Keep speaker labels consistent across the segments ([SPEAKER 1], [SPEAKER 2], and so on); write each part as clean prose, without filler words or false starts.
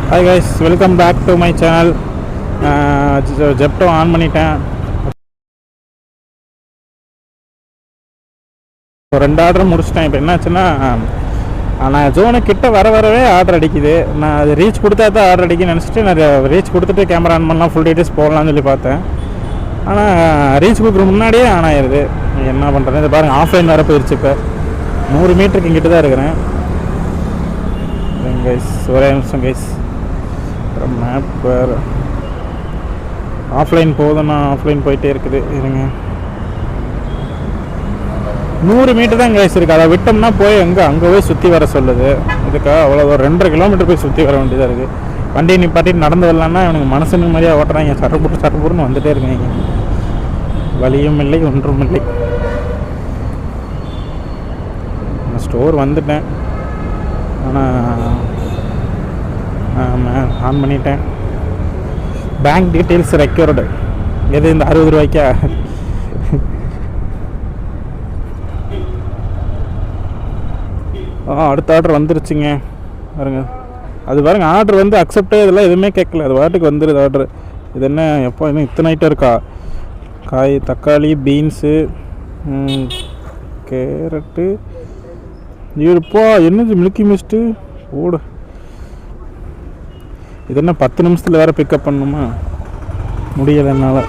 [SPEAKER 1] Hi guys, welcome back to my channel. Zepto on பண்ணிட்டேன். ரெண்டு order முடிச்சிட்டேன். இப்போ என்னாச்சுன்னா, நான் ஜோனு கிட்ட வரவே ஆர்டர் அடிக்குது. நான் அது ரீச் கொடுத்தா தான் ஆர்டர் அடிக்குன்னு நினச்சிட்டு நான் ரீச் கொடுத்துட்டு கேமரா ஆன் பண்ணலாம், ஃபுல் டீட்டெயில்ஸ் போடலாம்னு சொல்லி பார்த்தேன். ஆனால் ரீச் கொடுக்குற முன்னாடியே ஆன் ஆயிடுது. என்ன பண்ணுறது? இது பாருங்கள், ஆஃப்லைன் வேறு போயிடுச்சு. இப்போ 100 மீட்டருக்கு இங்கிட்டு தான் இருக்கிறேன் கைஸ். ஒரே நிமிஷம் கைஸ், மேப் வேறு ஆஃப்லைன் போதுன்னா ஆஃப்லைன் போயிட்டே இருக்குது. இருங்க, 100 மீட்டர் தான் கைஸ் இருக்குது. அதை விட்டோம்னா போய் அங்கே போய் சுற்றி வர சொல்லுது. இதுக்காக அவ்வளோ 2.5 கிலோமீட்டர் போய் சுற்றி வர வேண்டியதாக இருக்குது. வண்டியை நிப்பாட்டிட்டு நடந்து வரலான்னா எனக்கு மனசு நிம்மதியாக ஓட்டுறாங்க. சட்டப்பூர்னு வந்துகிட்டே இருக்காங்க. வழியும் இல்லை, ஒன்றும் இல்லை. நான் ஸ்டோர் வந்துட்டேன். ஆனால் ஆன் பண்ணிட்டேன். Bank details required. எது இந்த 60 ரூபாய்க்கா? அடுத்த ஆர்டர் வந்துருச்சுங்க பாருங்க. அது பாருங்கள், ஆர்டர் வந்து அக்செப்டே இதெல்லாம் எதுவுமே கேட்கல. அது வாட்டுக்கு வந்துடுது ஆர்டர். இது என்ன எப்போ இன்னும் இத்தனை ஐட்டம் இருக்கா? காய், தக்காளி, பீன்ஸு, கேரட்டு. இப்போ என்னது மில்கி மிஸ்ட்டு ஓடு. இது என்ன 10 நிமிஷத்தில் வேறு பிக்கப் பண்ணணுமா? முடியலை என்னால்.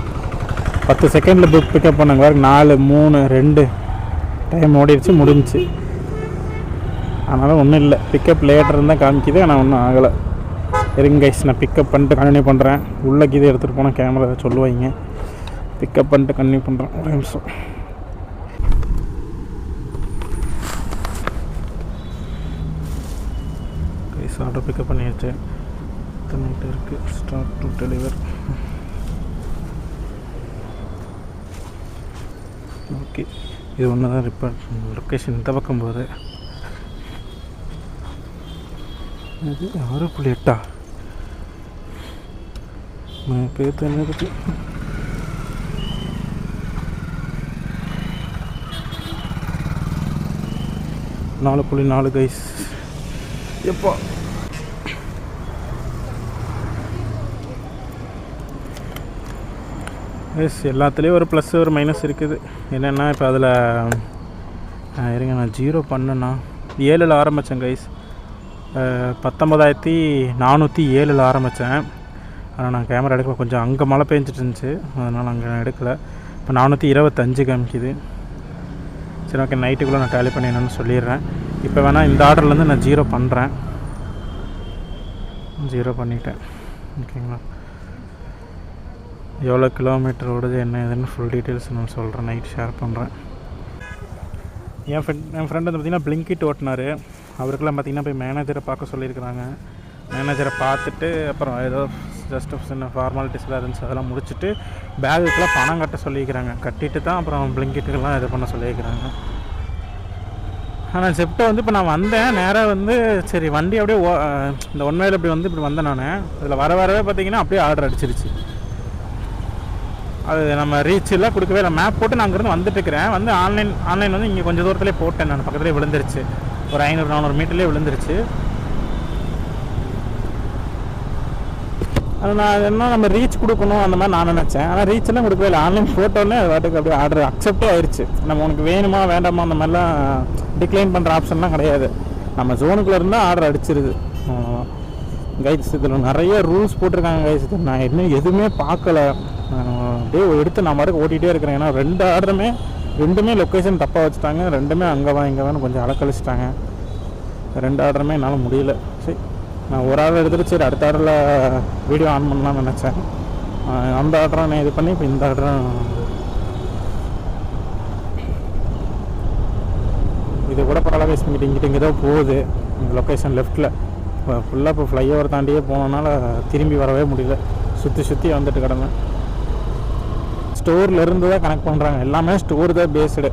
[SPEAKER 1] 10 செகண்டில் பிக்கப் பண்ணாங்க. வேறு 4, 3, 2 டைம் ஓடிடுச்சு, முடிஞ்சிச்சு. அதனால் ஒன்றும் இல்லை. பிக்கப் லேட்டர் தான் காமிக்கிது, ஆனால் ஒன்றும் ஆகலை. இருங்க கைஸ், நான் பிக்கப் பண்ணிட்டு கண்டினியூ பண்ணுறேன். உள்ளக்கு இது எடுத்துகிட்டு போனால் கேமரா சொல்லுவாங்க. பிக்கப் பண்ணிட்டு கண்டினியூ பண்ணுறேன். ஒரு நிமிஷம் கைஸ். ஆர்டர் பிக்கப் பண்ணியாச்சு. நைட்டு இருக்குது. Start to deliver. ஓகே, இது ஒன்று தான் ரிப்பேர். லொக்கேஷன் இந்த பக்கம் போகுது. இது 6.8 பேர் என்ன இருக்குது? 4.4 கைஸ். எப்போ எஸ், எல்லாத்துலேயும் ஒரு ப்ளஸ் ஒரு மைனஸ் இருக்குது. என்னென்னா இப்போ அதில் இருங்க, நான் 0 பண்ணேன்னா 7ல் ஆரம்பித்தேன் கைஸ். 19,407 ஆரம்பித்தேன். ஆனால் நான் கேமரா எடுக்கல. கொஞ்சம் அங்கே மழை பெஞ்சிட்டு இருந்துச்சு, அதனால் அங்கே எடுக்கலை. இப்போ 425 காமிக்குது. சரி, ஓகே, நைட்டுக்குள்ளே நான் டேலி பண்ணி என்னென்னு சொல்லிடுறேன். இப்போ வேணால் இந்த ஆர்டர்லேருந்து நான் 0 பண்ணுறேன். 0 பண்ணிட்டேன். ஓகேங்களா? எவ்வளோ கிலோமீட்டர் ஓடுது, என்ன ஏதுன்னு ஃபுல் டீட்டெயில்ஸ் நான் சொல்கிறேன். நைட் ஷேர் பண்ணுறேன். என் ஃப்ரெண்டு வந்து பார்த்திங்கன்னா பிளிங்கிட் ஓட்டினார். அவருக்கெல்லாம் பார்த்திங்கன்னா போய் மேனேஜரை பார்க்க சொல்லியிருக்கிறாங்க. மேனேஜரை பார்த்துட்டு அப்புறம் ஏதோ ஜஸ்ட் சின்ன ஃபார்மாலிட்டிஸில் இருந்துச்சு, அதெல்லாம் முடிச்சுட்டு பேகுக்கெலாம் பணம் கட்ட சொல்லியிருக்கிறாங்க. கட்டிட்டு தான் அப்புறம் பிளிங்கிட்டுக்கெல்லாம் இது பண்ண சொல்லியிருக்கிறாங்க. ஆனால் ஜெப்டோ வந்து இப்போ நான் வந்தேன் நேராக வந்து, சரி வண்டி அப்படியே இந்த ஒன்வேயில் இப்படி வந்தேன் நான். அதில் வரவே பார்த்திங்கன்னா அப்படியே ஆர்டர் அடிச்சிருச்சு. அது நம்ம ரீச் எல்லாம் கொடுக்கவே இல்லை. மேப் போட்டு நான் அங்கேருந்து வந்துட்டுருக்கிறேன். வந்து ஆன்லைன் வந்து இங்கே கொஞ்சம் தூரத்துலேயே போட்டேன். நான் பக்கத்துலேயே விழுந்துருச்சு. ஒரு 500-400 மீட்டர்லேயே விழுந்துருச்சு. அது நான் என்ன நம்ம ரீச் கொடுக்கணும் அந்த மாதிரி நான் நினச்சேன். ஆனால் ரீச்செல்லாம் கொடுக்கவே இல்லை. ஆன்லைன் போட்டோன்னே அது வாட்டுக்கு அப்படியே ஆர்டர் அக்செப்டே ஆயிடுச்சு. நம்ம உனக்கு வேணுமா வேண்டாமா அந்த மாதிரிலாம் டிக்ளைன் பண்ணுற ஆப்ஷன்லாம் கிடையாது. நம்ம ஜோனுக்குள்ளே இருந்தால் ஆர்டர் அடிச்சிருது. கைஸ், இதில் நிறைய ரூல்ஸ் போட்டிருக்காங்க கைஸ். இது நான் இன்னும் எதுவுமே பார்க்கல. அப்படியே எடுத்து நான் மாதிரி ஓட்டிகிட்டே இருக்கிறேன். ஏன்னா 2 ஆர்டருமே 2மே லொக்கேஷன் தப்பாக வச்சுட்டாங்க. 2மே அங்கே வான்னு கொஞ்சம் அலக்கழிச்சிட்டாங்க. 2 ஆர்டருமே என்னால் முடியல. சரி, நான் ஒரு ஆர்டர் எடுத்துகிட்டு சரி அடுத்த ஆர்டரில் வீடியோ ஆன் பண்ணலாம்னு நினச்சேன். அந்த ஆர்டரை நான் இது பண்ணி இப்போ இந்த ஆர்டரும் இது கூட பரவாயில்ல கைஸ். இங்கிட்ட தான் போகுது லொக்கேஷன் லெஃப்ட்டில். ஃபுல்லாக இப்போ ஃப்ளைஓவர் தாண்டியே போனதுனால திரும்பி வரவே முடியல. சுற்றி வந்துட்டு கிடந்தேன். ஸ்டோரில் இருந்து தான் கனெக்ட் பண்ணுறாங்க. எல்லாமே ஸ்டோர் தான் பேஸ்டு.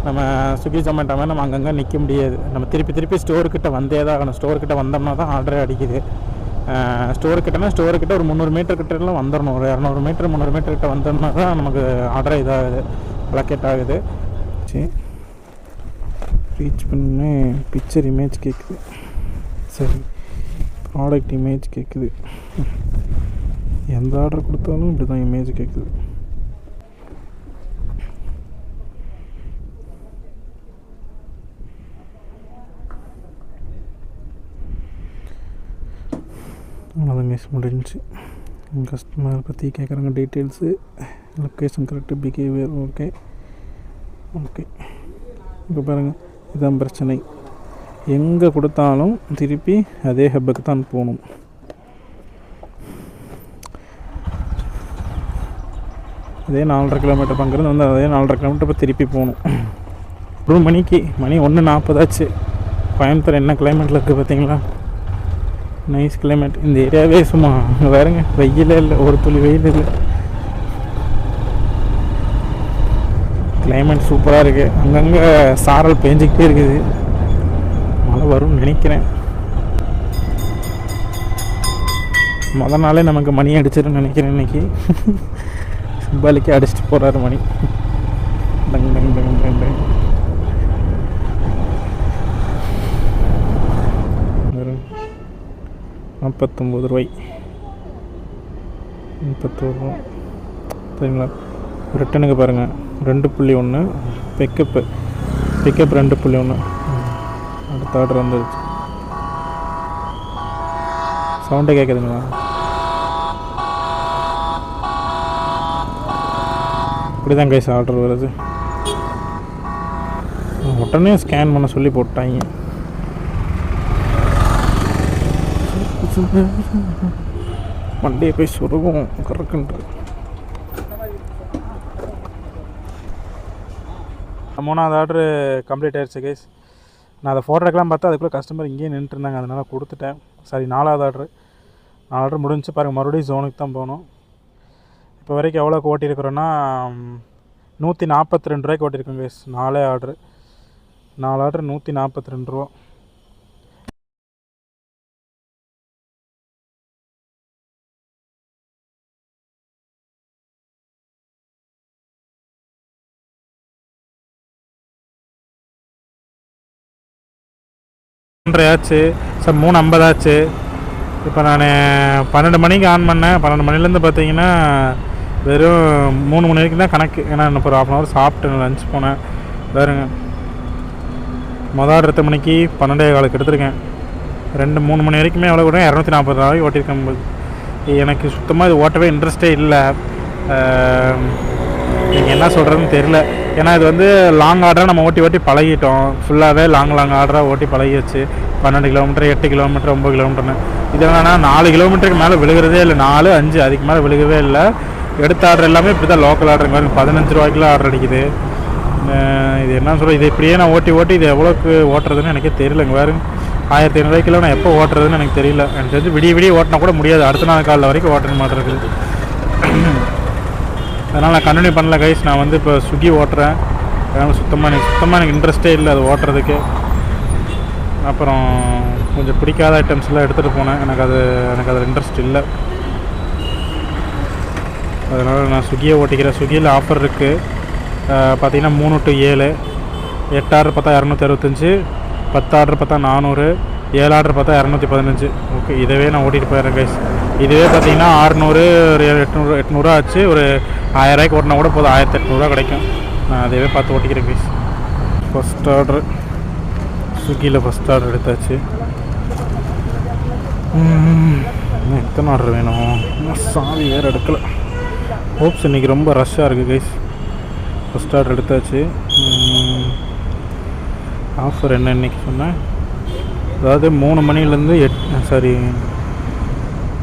[SPEAKER 1] நம்ம ஸ்விக்கி ஜொமேட்டோ மாதிரி நம்ம அங்கங்கே நிற்க முடியாது. நம்ம திருப்பி ஸ்டோர்கிட்ட வந்தே தான் ஆகணும். ஸ்டோர்கிட்ட வந்தோம்னா தான் ஆர்டரே அடிக்குது. ஸ்டோர்கிட்ட ஒரு 300 மீட்டர் கிட்டலாம் வந்துடணும். ஒரு 200 மீட்டர் 300 மீட்டர் கிட்ட வந்தோம்னா தான் நமக்கு ஆர்டரே இதாகுது, அலோகேட் ஆகுது. சரி, ரீச் பண்ணி பிக்சர் இமேஜ் கேட்குது. சரி, ப்ராடக்ட் இமேஜ் கேட்குது. எந்த ஆர்டர் கொடுத்தாலும் இப்படி தான் இமேஜ் கேட்குது. அவ்வளோதான் மிஸ் முடிஞ்சிச்சு. கஸ்டமர் பற்றி கேட்குறாங்க details, location correct, behaviour okay. இப்போ பாருங்கள், இதுதான் பிரச்சனை. எங்கே கொடுத்தாலும் திருப்பி அதே ஹப்புக்கு தான் போகணும். அதே 4.5 கிலோமீட்டர் பங்கிறது வந்து அதே 4.5 கிலோமீட்டர் இப்போ திருப்பி போகணும். ஒரு மணிக்கு மணி 1:40 ஆச்சு. கோயம்புத்தூர் என்ன கிளைமேட்டில் இருக்குது பார்த்தீங்களா? Nice climate. இந்த ஏரியாவே சும்மா வேறுங்க, வெயிலே இல்லை, ஒரு துளி வெயில் இல்லை. கிளைமேட் சூப்பராக இருக்குது. அங்கங்கே சாரல் பேஞ்சிக்கிட்டே இருக்குது. மழை வரும்னு நினைக்கிறேன். மொதல் நாளே நமக்கு மணி அடிச்சிருன்னு நினைக்கிறேன். இன்றைக்கி சிம்பாலிக்கே அடிச்சுட்டு போகிறாரு மணி. டங் டங் டங் டங் டங். 49 ரூபாய், 31 ரூபா சரிங்களா? ரிட்டனுக்கு பாருங்கள் 2.1 பிக்கப் 2.1. அடுத்த ஆர்டர் வந்துடுச்சு. சவுண்டை கேட்குதுங்களா? இப்படி தான் கைஸ் ஆர்டர் வருது. உடனே ஸ்கேன் பண்ண சொல்லி போட்டாங்க. வண்டியை போய் சொருகும் கறக்குன்றது. 3வது ஆர்டரு கம்ப்ளீட் ஆகிடுச்சு கைஸ். நான் அதை ஃபோட்டோ எடுக்கலாம் பார்த்தா அதுக்குள்ளே கஸ்டமர் இங்கேயே நின்றுருந்தாங்க, அதனால் கொடுத்துட்டேன். சரி, 4வது ஆர்டரு முடிஞ்சு பாருங்கள். மறுபடியும் ஜோனுக்கு தான் போகணும். இப்போ வரைக்கும் எவ்வளோக்கு ஓட்டியிருக்கிறோன்னா 142 ரூபாய்க்கு ஓட்டியிருக்கோம் கைஸ். 4 ஆர்டரு 142 ரூபா. ஆச்சு சார், 3:50 ஆச்சு. இப்போ நான் 12 மணிக்கு ஆன் பண்ணேன். 12 மணிலேருந்து பார்த்தீங்கன்னா வெறும் 3 மணி வரைக்கும் தான் கணக்கு. ஏன்னா இப்போ ஒரு 1/2 ஹவர் சாப்பிட்டு லஞ்ச் போனேன். வேறுங்க, மொதல் 2 மணிக்கு 12:15 எடுத்துருக்கேன். 2-3 மணி வரைக்குமே எவ்வளோ கூட 240 ரூபாய்க்கு ஓட்டியிருக்கேன். எனக்கு சுத்தமாக இது ஓட்டவே இன்ட்ரெஸ்டே இல்லை. நீங்கள் என்ன சொல்கிறதுன்னு தெரில. ஏன்னா இது வந்து லாங் ஆர்டராக நம்ம ஓட்டி பழகிட்டோம். ஃபுல்லாகவே லாங் ஆர்டராக ஓட்டி பழகிடுச்சு. 12 கிலோமீட்டர், 8 கிலோமீட்டர், 9 கிலோமீட்டர்னு. இது என்னன்னா 4 கிலோமீட்டருக்கு மேலே விழுகிறதே இல்லை. 4, 5 அதுக்கு மேலே விழுகவே இல்லை. எடுத்த ஆர்டர் எல்லாமே இப்படி தான் லோக்கல் ஆர்டருங்க. 15 ரூபாய்க்குலாம் ஆர்டர் அடிக்குது. இது என்ன சொல்கிறது, இது இப்படியே நான் ஓட்டி இது எவ்வளோக்கு ஓட்டுறதுன்னு எனக்கே தெரியலங்க. வேறு 1500 ரூபாய்க்குள்ள நான் எப்போ ஓட்டுறதுன்னு எனக்கு தெரியல. எனக்கு தெரிஞ்சு விடிய ஓட்டினா கூட முடியாது. அடுத்த நாள் காலையில் வரைக்கும் ஓட்டுற மாதிரி இருக்குது. அதனால் நான் கண்டினியூ பண்ணல கைஸ். நான் வந்து இப்போ ஸ்விக்கி ஓட்டுறேன். அதனால் சுத்தமாக எனக்கு இன்ட்ரெஸ்ட்டே இல்லை அது ஓட்டுறதுக்கு. அப்புறம் கொஞ்சம் பிடிக்காத ஐட்டம்ஸ்லாம் எடுத்துகிட்டு போனேன். எனக்கு அதில் இன்ட்ரெஸ்ட் இல்லை. அதனால் நான் ஸ்விக்கியை ஓட்டிக்கிறேன். ஸ்விக்கியில் ஆஃபர் இருக்குது. பார்த்திங்கன்னா 3 to 7, 8 ஆர்டர் பார்த்தா 265, 10 ஆர்டர் பார்த்தா 400, 7 ஆர்டர் பார்த்தா 215. ஓகே, இதவே நான் ஓட்டிகிட்டு போயிடுறேன் கைஸ். இதுவே பார்த்தீங்கன்னா 600, 800 ஆச்சு. ஒரு 1000 ரூபாய்க்கு ஓட்டினா கூட போதும். 1800 கிடைக்கும். நான் அதே பார்த்து ஓட்டிக்கிறேன் கைஸ். ஃபஸ்ட் ஆர்டர் ஸ்விக்கியில் ஃபஸ்ட் ஆர்டர் எடுத்தாச்சு. எத்தனை ஆர்டர் வேணும்? சாவி வேறு எடுக்கலை. ஹோப்ஸ் இன்றைக்கி ரொம்ப ரஷ்ஷாக இருக்குது கைஸ். ஃபஸ்ட் ஆர்டர் எடுத்தாச்சு. ஆஃபர் என்ன இன்றைக்கி சொன்னேன்? அதாவது 3 மணிலேருந்து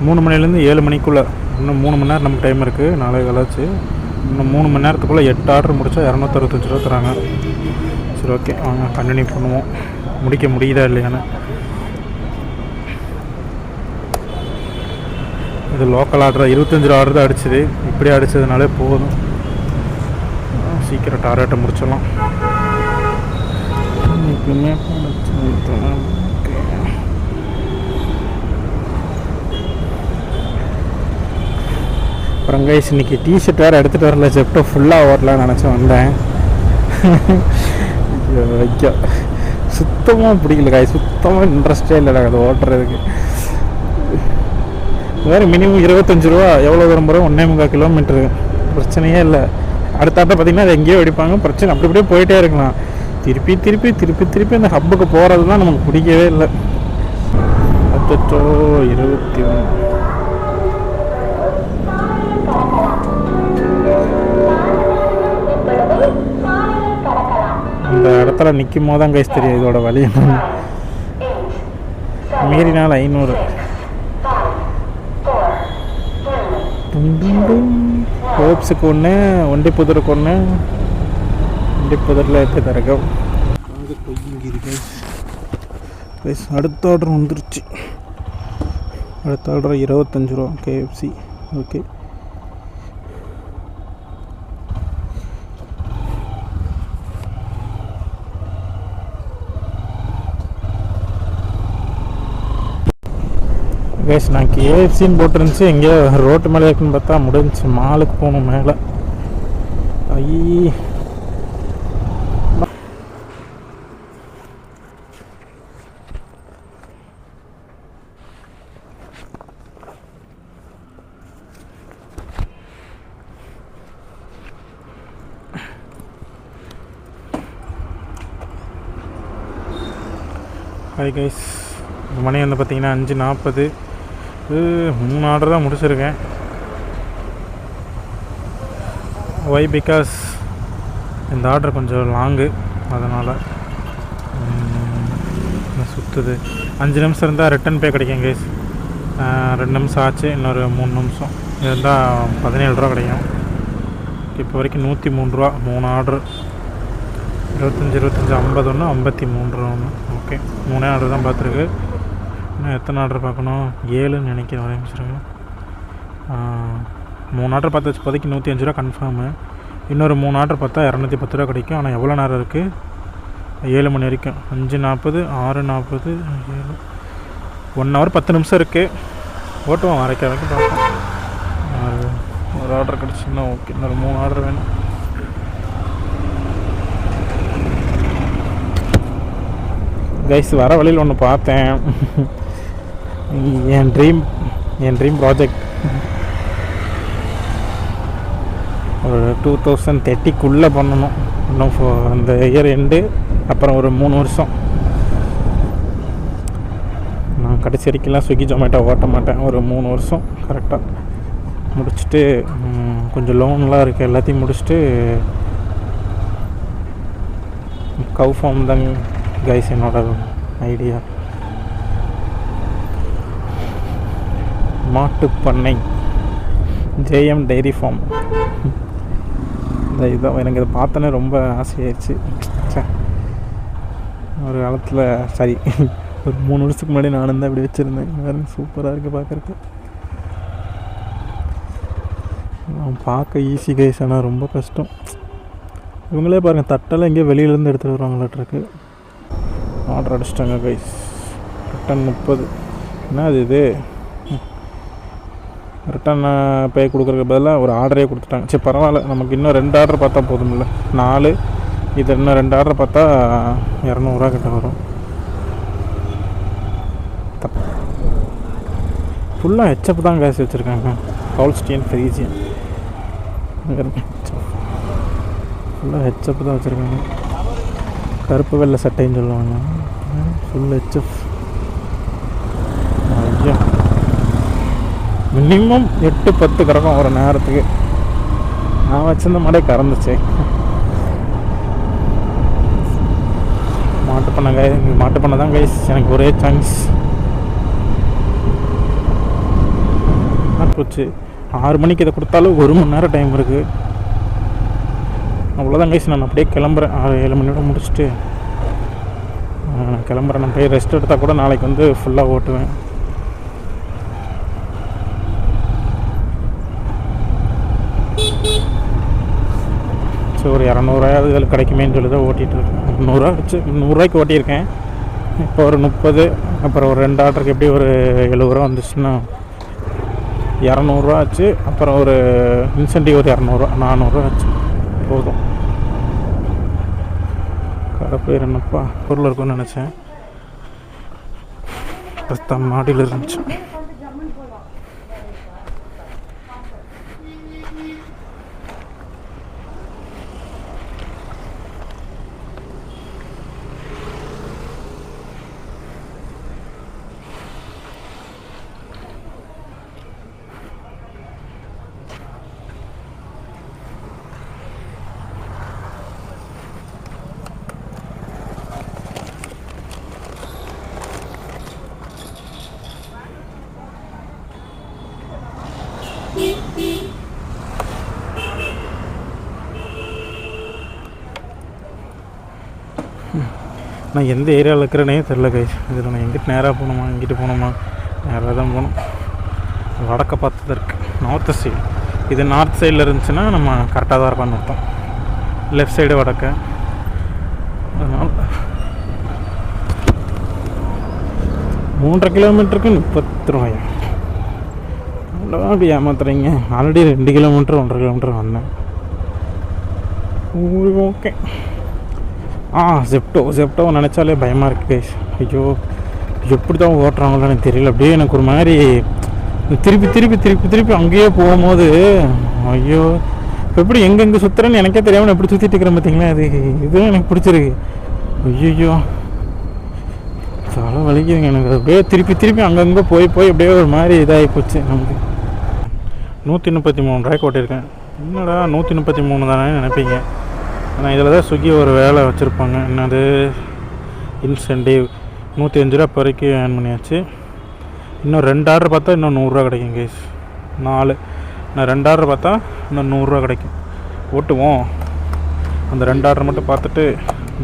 [SPEAKER 1] 3 மணிலேருந்து 7 மணிக்குள்ளே இன்னும் 3 மணி நேரம் நமக்கு டைம் இருக்குது. 4:15 ஆச்சு. இன்னும் 3 மணி நேரத்துக்குள்ளே 8 ஆர்டர் முடித்தா 265 ரூபா தராங்க. சரி, ஓகே, வாங்க கண்டினியூ பண்ணுவோம். முடிக்க முடியுதா இல்லையான்னு. இது லோக்கல் ஆர்டர் 25 ஆர்டர் தான் அடிச்சுது. இப்படி அடித்ததுனாலே போதும். சீக்கிரம் டார்கெட்டை முடிச்சிடலாம். அப்புறம் கைஸ் இன்றைக்கி டிஷர்ட் வேறு எடுத்துகிட்டு வரல. ஜெப்டோ ஃபுல்லாக ஓட்டலாம்னு நினச்சி வந்தேன். ஐயோ, சுத்தமாக பிடிக்கல காய். சுத்தமாக இன்ட்ரெஸ்டே இல்லை அது ஓட்டுறதுக்கு. வேறு மினிமம் 25 ரூபா. எவ்வளோ தூரம் போகிறோம்? 1.25 கிலோமீட்டரு. பிரச்சனையே இல்லை. அடுத்தாட்ட பார்த்திங்கன்னா அது எங்கேயோ வெடிப்பாங்க, பிரச்சனை அப்படி அப்படியே போயிட்டே இருக்கலாம். திருப்பி திருப்பி திருப்பி திருப்பி அந்த ஹப்புக்கு போகிறது தான் நமக்கு பிடிக்கவே இல்லை. 21. அந்த இடத்துல நிற்கும் போது தான் கைஸ் தெரியும் இதோட வழி. மீறினால் 500. ஹோப்ஸுக்கு ஒன்று, ஒண்டிப்புதருக்கு ஒன்று. ஒண்டிப்புதரில் எப்படி திறக்கும்? அடுத்த ஆர்டர் வந்துருச்சு. அடுத்த ஆர்டர் 25 ரூபா KFC. ஓகே, கைஸ் நான் KFCன்னு போட்டுருந்துச்சு, எங்கேயோ ரோட்டு மேலே இருக்குன்னு பார்த்தா முடிஞ்சிச்சு. மாலுக்கு போகணும் மேலே. ஹாய் கைஸ், மணி வந்து பார்த்திங்கன்னா 5:40. 3 ஆர்டர் தான் முடிச்சிருக்கேன். ஒய் பிகாஸ் இந்த ஆர்டர் கொஞ்சம் லாங்கு, அதனால் சுற்றுது. 5 நிமிஷம் இருந்தால் ரிட்டன் பே கிடைக்கும் கைஸ். 2 நிமிஷம் ஆச்சு, இன்னொரு 3 நிமிஷம் இருந்தால் 17 ரூபா கிடைக்கும். இப்போ வரைக்கும் 103 ரூபா. 3 ஆர்டர், 25, 50 ஒன்று, 53 ரூபா ஒன்று. ஓகே, 3 ஆர்டர் தான் பார்த்துருக்கு. இன்னும் எத்தனை ஆர்டர் பார்க்கணும்? 7ன்னு நினைக்கிறேன். ஒரே நிமிஷம். 3 ஆர்டர் பார்த்து வச்சு இப்போதைக்கு 105 ரூபா கன்ஃபார்மு. இன்னொரு 3 ஆர்டர் பார்த்தா 210 ரூபா கிடைக்கும். ஆனால் எவ்வளோ நேரம் இருக்குது? 7 மணி வரைக்கும். 5:40, 6:40, 7, 1 ஹவர் 10 நிமிஷம் இருக்குது. ஓட்டுவோம், வரைக்கும் வரைக்கும் பார்ப்போம். ஒரு ஆர்டர் கிடச்சின்னா ஓகே. இன்னொரு 3 ஆர்டர் வேணும். கைஸ் வர வழியில் ஒன்று பார்த்தேன். என் ட்ரீம் ப்ராஜெக்ட் ஒரு 2030க்குள்ளே பண்ணணும். இன்னும் அந்த இயர் எண்டு, அப்புறம் ஒரு 3 வருஷம். நான் கடைசி வரைக்கும்லாம் ஸ்விக்கி ஜொமேட்டோ ஓட்ட மாட்டேன். ஒரு 3 வருஷம் கரெக்டாக முடிச்சுட்டு, கொஞ்சம் லோன்லாம் இருக்குது, எல்லாத்தையும் முடிச்சுட்டு கவ் ஃபார்ம் தான் கைஸ் என்னோட ஐடியா. மாட்டுப்பண்ணை, JM dairy farm. இதான் எனக்கு இதை பார்த்தோன்னே ரொம்ப ஆசையாயிடுச்சு. ஒரு காலத்தில் சரி, ஒரு 3 வருஷத்துக்கு முன்னாடி நானும் தான் இப்படி வச்சுருந்தேன். வேறு சூப்பராக இருக்குது பார்க்குறக்கு. பார்க்க ஈஸி கைஸ், ஆனால் ரொம்ப கஷ்டம். இவங்களே பாருங்கள், தட்டெல்லாம் எங்கேயோ வெளியிலேருந்து எடுத்துகிட்டு வருவாங்களாட்ருக்கு. ஆர்டர் அடிச்சிட்டாங்க கைஸ். ரிட்டன் 30. என்ன இது ரிட்டன் பே கொடுக்குறதுக்கு பதிலாக ஒரு ஆர்டரே கொடுத்துட்டாங்க. சரி பரவாயில்ல, நமக்கு இன்னும் 2 ஆர்டர் பார்த்தா போதும்ல. 4, இது இன்னும் 2 ஆர்டர் பார்த்தா 200 ரூபா கிட்ட வரும். ஃபுல்லாக ஹெச்எப் தான் கைஸ் வச்சுருக்காங்க. ஹோல்ஸ்டீன் ஃப்ரீசியன் ஃபுல்லாக ஹெச்எப் தான் வச்சுருக்காங்க. கருப்பு வெள்ளை சட்டைன்னு சொல்லுவாங்க. Full HF. ஐயா, மினிமம் 8-10 கறக்கும் ஒரு நேரத்துக்கு. நான் வச்சிருந்த மாடே கறந்துச்சு. மாட்டு பண்ண தான் கைஸ் எனக்கு ஒரே சான்ஸ். போச்சு. 6 மணிக்கு இதை கொடுத்தாலும் 1 மணி நேரம் டைம் இருக்குது. அவ்வளோதான் கைஸ், நான் அப்படியே கிளம்புறேன். 6-7 மணியோட முடிச்சுட்டு கிளம்புறேன். நான் போய் ரெஸ்ட் எடுத்தால் கூட நாளைக்கு வந்து ஃபுல்லாக ஓட்டுவேன். ஸோ ஒரு 200 இதில் கிடைக்குமேன்னு சொல்லி தான் ஓட்டிகிட்ருக்கேன். 100 வச்சு 100 ரூபாய்க்கு ஓட்டியிருக்கேன். இப்போ ஒரு 30, அப்புறம் ஒரு 2 ஆர்டருக்கு எப்படி ஒரு 70 ரூபா வந்துச்சுன்னா 200 ரூபா ஆச்சு. அப்புறம் ஒரு இன்சென்டிவ் ஒரு 200 ரூபா, 400 ரூபா ஆச்சு. போதும். கடை பேர் என்னப்பா, பொருள் இருக்குன்னு நினச்சேன். மாடியில் இருந்துச்சு. நான் எந்த ஏரியாவில் இருக்கிறேனே தெரில கைஸ். இதில் நான் எங்கிட்ட நேராக போகணுமா இங்கிட்டு போகணுமா? நேராக தான் போகணும். வடக்க பார்த்து இருக்குது நார்த்து சைடு. இது நார்த் சைடில் இருந்துச்சுன்னா நம்ம கரெக்டாக தான் இருப்பான்னு அர்த்தம். லெஃப்ட் சைடு வடக்க. அதனால் 3.5 கிலோமீட்டருக்கு 30 ரூபாயா? அப்படி ஏமாத்துறீங்க. ஆல்ரெடி 2 கிலோமீட்டர் 1.5 கிலோமீட்டர் வந்தேன். ஓகே. ஜெப்டோ நினச்சாலே பயமாக இருக்குது கைஸ். ஐயோ எப்படி தான் ஓட்டுறாங்களோ எனக்கு தெரியல. அப்படியே எனக்கு ஒரு மாதிரி திருப்பி அங்கேயே போகும்போது ஐயோ இப்போ எப்படி எங்கெங்கே சுற்றுறேன்னு எனக்கே தெரியாமல் எப்படி சுற்றிட்டு இருக்கிறேன் பார்த்தீங்களா? அது இதுவும் எனக்கு பிடிச்சிருக்கு. ஐயோ தலை வலிக்குதுங்க எனக்கு. அப்படியே திருப்பி அங்கங்கே போய் அப்படியே ஒரு மாதிரி இதாகி போச்சு நமக்கு. 133 ரூபாய்க்கு ஓட்டியிருக்கேன். என்னடா 133 தானே நினைப்பீங்க. ஆனால் இதில் தான் ஸ்விக்கி ஒரு வேலை வச்சுருப்பாங்க. என்னது இன்சென்டிவ் 105 ரூபா வரைக்கும் ஏர்ன் பண்ணியாச்சு. இன்னும் 2 ஆர்டர் பார்த்தா இன்னும் 100 ரூபா கிடைக்கும் கைஸ். 4 நான் 2 ஆர்டர் பார்த்தா இன்னும் 100 ரூபா கிடைக்கும். ஓட்டுவோம். அந்த 2 ஆர்டர் மட்டும் பார்த்துட்டு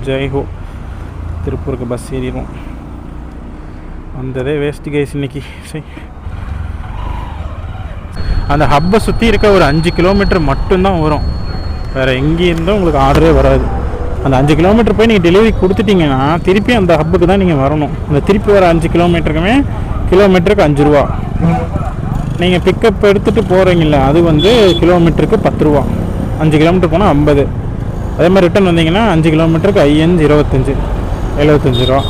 [SPEAKER 1] ஜெய்ஹோ திருப்பூருக்கு பஸ் ஏறிடுவோம். வந்ததே வேஸ்ட்டு கைஸ் இன்றைக்கி. சரி, அந்த ஹப்பை சுற்றி இருக்க ஒரு 5 கிலோமீட்டர் மட்டும்தான் வரும். வேறு எங்கேருந்தும் உங்களுக்கு ஆர்டரே வராது. அந்த 5 கிலோமீட்டர் போய் நீங்கள் டெலிவரி கொடுத்துட்டிங்கன்னா திருப்பி அந்த ஹப்புக்கு தான் நீங்கள் வரணும். அந்த திருப்பி வர 5 கிலோமீட்டருக்குமே கிலோமீட்டருக்கு 5 ரூபா. நீங்கள் பிக்கப் எடுத்துகிட்டு போகிறீங்கள அது வந்து கிலோமீட்டருக்கு 10 ரூபா. 5 கிலோமீட்டர் போனால் 50. அதே மாதிரி ரிட்டன் வந்தீங்கன்னா 5 கிலோமீட்டருக்கு 75 ரூபா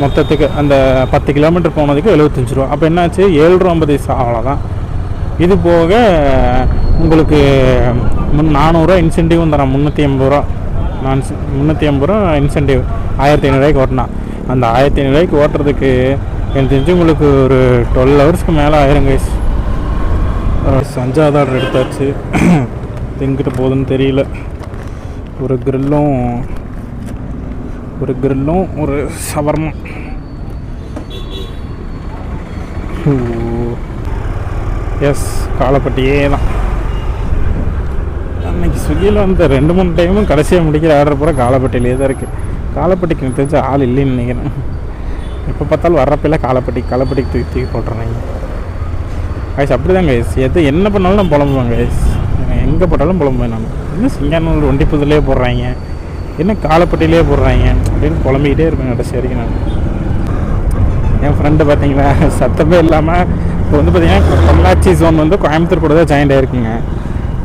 [SPEAKER 1] மொத்தத்துக்கு. அந்த 10 கிலோமீட்டர் போனதுக்கு 75 ரூபா. அப்போ என்னாச்சு? 7.50 ரூபா. அவ்வளோதான். இது போக உங்களுக்கு 400 இன்சென்டிவும் தரான். 380 ரூபா. 380 ரூபா இன்சென்டிவ். 1500 ரூபாய்க்கு ஓட்டினா. அந்த 1500 ரூபாய்க்கு ஓட்டுறதுக்கு எனக்கு தெரிஞ்சு உங்களுக்கு ஒரு 12 ஹவர்ஸ்க்கு மேலே ஆயிரம் கைஸ். 5வது ஆர்டர் எடுத்தாச்சு. எங்கிட்ட போகுதுன்னு தெரியல. ஒரு கிரில்லும் ஒரு சவர்மா. எஸ், காலப்பட்டியே தான். அன்றைக்கி ஸ்விக்கியில் வந்து 2-3 டைமும் கடைசியாக முடிக்கிற ஆர்டர் பூரா காலப்பட்டியிலே தான் இருக்குது. காலப்பட்டிக்கு எனக்கு தெரிஞ்ச ஆள் இல்லைன்னு நினைக்கிறேன். எப்போ பார்த்தாலும் வர்றப்பெல்லாம் காலப்பட்டிக்கு தூக்கி போட்டுறாங்க கைஸ். அப்படி தான் கைஸ். என்ன பண்ணாலும் நான் புலம்புவேன் கைஸ். எங்கே போட்டாலும் புலம்புவேன் நான். இன்னும் சிங்கானூர் ஒண்டிப்புதுலேயே போடுறாங்க, என்ன காலப்பட்டியிலே போடுறாங்க அப்படின்னு புலம்பிக்கிட்டே இருப்பேன் கடைசி வரைக்கும் நான். என் ஃப்ரெண்டு பார்த்தீங்களா சத்தமே இல்லாமல் இப்போ வந்து பார்த்தீங்கன்னா பொள்ளாச்சி ஜோன் வந்து கோயம்புத்தூர் கூட தான் ஜாயிண்ட் ஆகிருக்குங்க.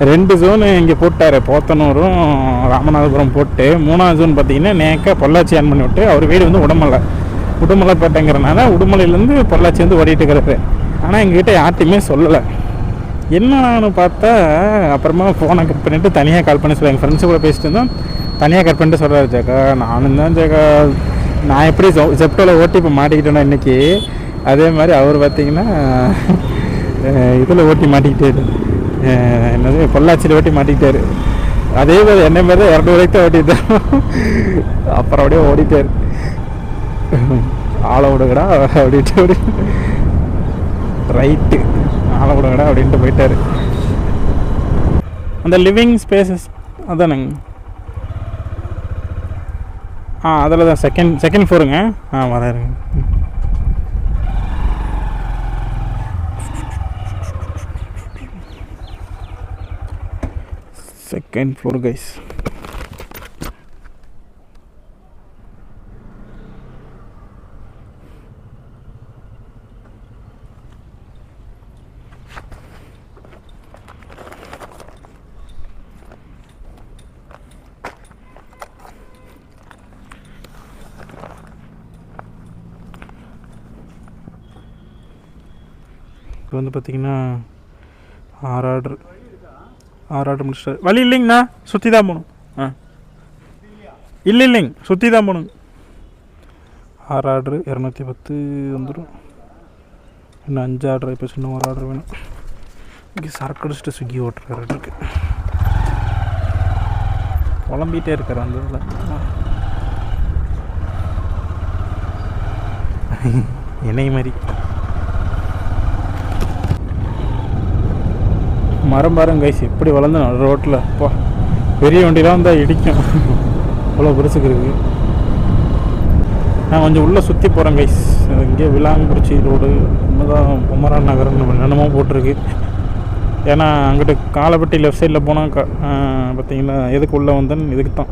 [SPEAKER 1] 2 ஜோனு இங்கே போட்டார். போத்தனூரும் ராமநாதபுரம் போட்டு 3வது ஜோன் பார்த்தீங்கன்னா நேக்காக பொள்ளாச்சி ஆன் பண்ணி விட்டு அவர் வீடு வந்து உடுமலைப்பேட்டைங்கிறனால உடுமலையிலேருந்து பொள்ளாச்சி வந்து ஓடிட்டு இருக்கிறாரு. ஆனால் எங்ககிட்ட யார்ட்டையுமே சொல்லலை. என்னன்னு பார்த்தா அப்புறமா ஃபோனை கட் பண்ணிவிட்டு தனியாக கால் பண்ணி சொல்லுவாங்க. எங்கள் ஃப்ரெண்ட்ஸு கூட பேசிட்டு இருந்தோம். தனியாக கட் பண்ணிட்டு சொல்கிறாரு, ஜாக்கா நானும் தான் ஜாக்கா நான் எப்படி ஜெப்டோவில் ஓட்டி இப்போ மாட்டிக்கிட்டேன்னா இன்றைக்கி அதே மாதிரி அவர் பார்த்தீங்கன்னா இதில் ஓட்டி மாட்டிக்கிட்டாரு. என்னது பொள்ளாச்சியில் ஓட்டி மாட்டிக்கிட்டாரு. அதே மாதிரி என்ன மாதிரி தான் 200 ரூபாய்க்கு தான் ஓட்டிட்டார். அப்புறம் அப்படியே ஓடிட்டார். ஆளை விடுங்கடா அப்படின்ட்டு ரைட்டு ஆளை விடுங்கடா அப்படின்ட்டு போயிட்டார். அந்த லிவிங் ஸ்பேசஸ் அதானுங்க. அதில் தான் செகண்ட் ஃப்ளோருங்க. வராருங்க. Second floor guys. இப்போ வந்து பார்த்தீங்கன்னா 6 ஆர்டர் முடிச்சிட்டாரு. வழி இல்லைங்கண்ணா, சுற்றி தான் போகணும். இல்லைங்க சுற்றி தான் போகணும். 6 ஆர்டரு 210 வந்துடும். இன்னும் 5 ஆர்டர். இப்போ சின்ன ஒரு ஆர்டர் வேணும். இங்கே சரக்கு அடிச்சுட்டு ஸ்விக்கி ஓட்டுறாரு இருக்கு. புலம்பிகிட்டே இருக்கார் அந்த இதில். என்னை மாதிரி மரம் பாருங்க கைஸ் எப்படி வளர்ந்து ரோட்டில் அப்பா பெரிய வண்டிலாம் வந்தால் இடிக்கும் அவ்வளோ பெருசுக்கு இருக்குது. நான் கொஞ்சம் உள்ளே சுற்றி போகிறேன் கைஸ். இங்கே விலாங்குறிச்சி ரோடு தான் குமரன் நகரம் என்னென்னமோ போட்டிருக்கு. ஏன்னா அங்கிட்டு காலப்பட்டி லெஃப்ட் சைடில் போனால் பார்த்தீங்கன்னா எதுக்கு உள்ளே வந்தேன்னு இதுக்கு தான்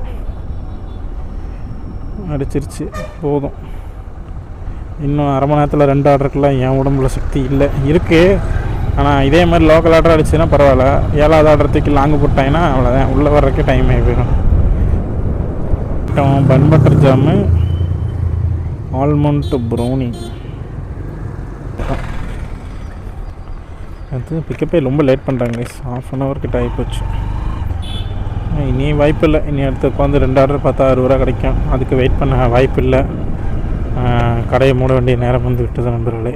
[SPEAKER 1] அடிச்சிருச்சு. போதும், இன்னும் அரை மணி நேரத்தில் 2 ஆர்டருக்குலாம் என் உடம்புல சக்தி இல்லை இருக்குது. ஆனால் இதே மாதிரி லோக்கல் ஆர்டர் அடிச்சுன்னா பரவாயில்ல. 7வது ஆர்டர் தூக்கி லாங்கு போட்டாங்கன்னா அவ்வளோதான், உள்ளே வர்றதுக்கே டைம் ஆகி போயிடும். Bun butter jam, almond brownie. அது பிக்கப்பே ரொம்ப லேட் பண்ணுறாங்க கைஸ். 1/2 hour கிட்ட ஆகிப்போச்சு. இனி வாய்ப்பு இல்லை. இனி அடுத்து உட்காந்து 2 ஆர்டர் பார்த்தா 60 ரூபா கிடைக்கும். அதுக்கு வெயிட் பண்ண வாய்ப்பு இல்லை. கடையை மூட வேண்டிய நேரம் வந்து விட்டது நண்பர்களே.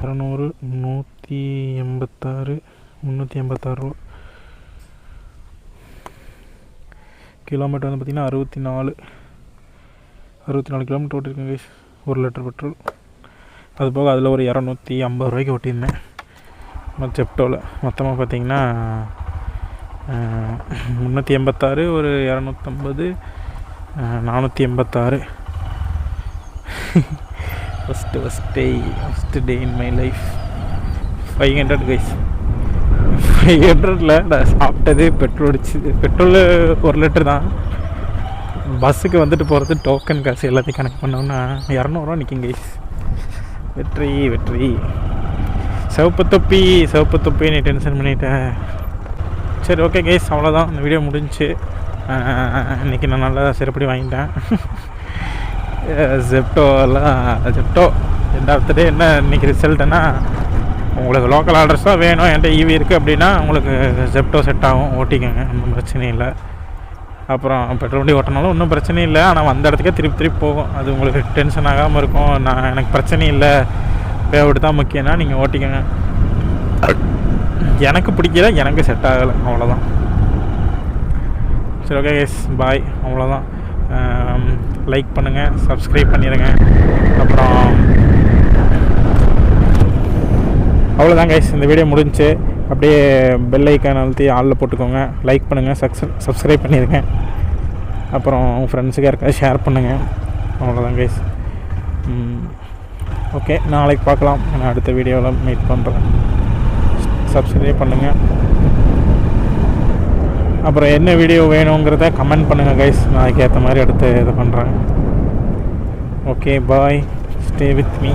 [SPEAKER 1] 200, 186, 386 ரூபா. கிலோமீட்டர் வந்து பார்த்திங்கன்னா 64 கிலோமீட்டர் ஓட்டிருக்கேன் கைஸ். 1 litre petrol. அது போக அதில் ஒரு 250 ரூபாய்க்கு ஓட்டியிருந்தேன் ஜெப்டோவில். மொத்தமாக பார்த்திங்கன்னா 386, ஒரு 250, 486. First day in my life. 500 guys. 500ல் நான் சாப்பிட்டது பெட்ரோல் அடிச்சுது. பெட்ரோலு 1 லிட்டர் தான். பஸ்ஸுக்கு வந்துட்டு போகிறது டோக்கன் காசு எல்லாத்தையும் கணக்கு பண்ணோன்னா 200 ரூபா நிற்கும் கைஸ். வெற்றி. சிவப்பு தொப்பி நீ டென்ஷன் பண்ணிட்டேன். சரி, ஓகே கைஸ், அவ்வளோதான். இந்த வீடியோ முடிஞ்சிச்சு. இன்றைக்கி நான் நல்லா சிறப்படி வாங்கிட்டேன். ஜெப்டோ 2வது டே. என்ன இன்றைக்கி ரிசல்ட்டுன்னா, உங்களுக்கு லோக்கல் ஆர்டர்ஸ் தான் வேணும், என்கிட்ட ஈவி இருக்குது அப்படின்னா உங்களுக்கு ஜெப்டோ செட் ஆகும், ஓட்டிக்கோங்க, ஒன்றும் பிரச்சனை இல்லை. அப்புறம் பெட்ரோல் வண்டி ஓட்டினாலும் ஒன்றும் பிரச்சனை இல்லை. ஆனால் வந்த இடத்துக்கே திருப்பி போகும். அது உங்களுக்கு டென்ஷன் ஆகாமல் இருக்கும். எனக்கு பிரச்சனை இல்லை, பேவிட்டு தான் முக்கியம்னா நீங்கள் ஓட்டிக்கோங்க. எனக்கு பிடிக்கல, எனக்கு செட் ஆகலை, அவ்வளோதான். சரி, ஓகே கைஸ், பாய். அவ்வளோதான். லைக் பண்ணுங்கள், சப்ஸ்கிரைப் பண்ணிடுங்க. அப்புறம் அவ்வளோதான் கைஸ், இந்த வீடியோ முடிஞ்சிச்சு. அப்படியே பெல் ஐக்கான் அழுத்தி ஆளில் போட்டுக்கோங்க. லைக் பண்ணுங்கள், சப்ஸ்கிரைப் பண்ணிடுங்க. அப்புறம் உங்கள் ஃப்ரெண்ட்ஸுக்கு யாருக்காவது ஷேர் பண்ணுங்கள். அவ்வளோதான் கைஸ். ஓகே, நாளைக்கு பார்க்கலாம். நான் அடுத்த வீடியோவில் மீட் பண்ணுறேன். சப்ஸ்கிரைப் பண்ணுங்கள். அப்புறம் என்ன வீடியோ வேணுங்கிறத கமெண்ட் பண்ணுங்கள் கைஸ். நான் அதுக்கேற்ற மாதிரி அடுத்து இது பண்ணுறேன். Okay, bye. Stay with me.